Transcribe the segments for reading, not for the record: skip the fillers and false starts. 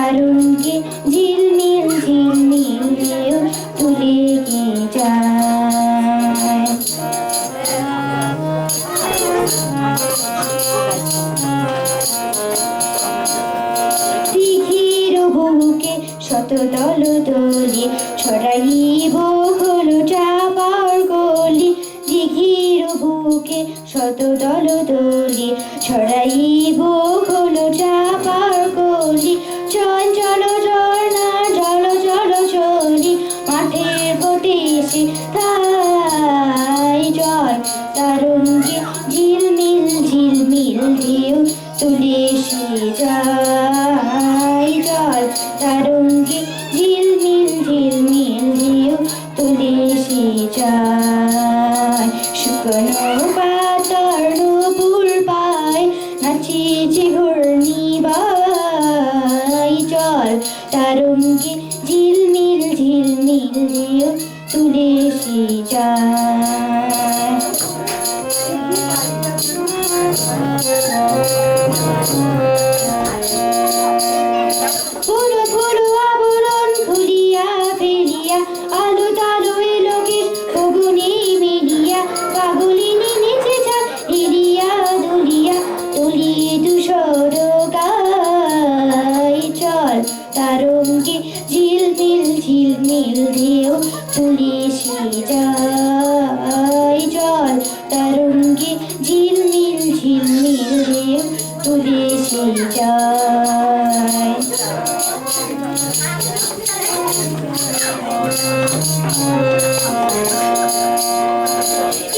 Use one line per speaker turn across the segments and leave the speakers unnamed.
তারুণ্যে ঝিলমিল ঝিলমিল ঢেউ তুলে গিয়ে যায়। দিঘির বুকে শত দল দলি ছড়াইব হলো চাপার গলি। দিঘির বুকে শত দল দলি ছড়াইব হলো চাপার গলি। চল চলো ঝর্ণা জল জল চলি মাঠের পথে এসে তাই চল। তারুণ্যে ঝিলমিল ঝিলমিল ঢেউ তুলে এসে যাই। চল তারুণ্যে ঝিলমিল ঝিলমিল ঢেউ তুলে এসে যায়। শুকনো পাতার নূপুর পায় নাচিছে ঘূর্ণিবাই। চল তারুণ্যে ঝিলমিল ঝিলমিল ঢেউ তুলে এসে যায়। পুরো পুরো আবরণ খুলিয়া ফেলিয়া আলো তালো এলো কে ফগুনে মেলিয়া। পাগলিনী নেচে যাক এলিয়া দুলিয়া তলিয়ে দুশর গাই। চল তারুণ্যে ঝিলমিল ঝিলমিল ঢেউ তুলে এসে যাই। চল তারুণ্যে ঝিলমিল ঝিলমিল ঢেউ তুলে এসে যায়।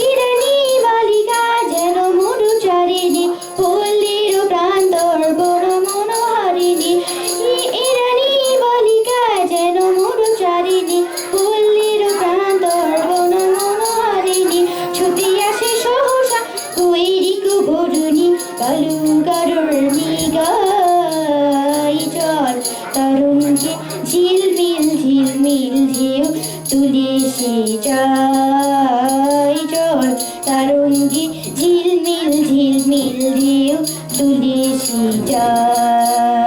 ইরানি বালিকা যেন মরু চারিণী পল্লীর প্রান্তর বড় মনোহারিণী। ইরানি বালিকা যেন মরু চারিণী পল্লীর প্রান্তর বড় মনোহারিণী। ছুটে আসে সহসা কৈরিক বরুণী কালু কারুর্ণী গাই। চল তারুণ্যে ঝিলমিল ঝিলমিল ঢেউ তুলে এসে যাই। চল তারুণ্যে ঝিলমিল ঝিলমিল ঢেউ তুলে এসে যায়।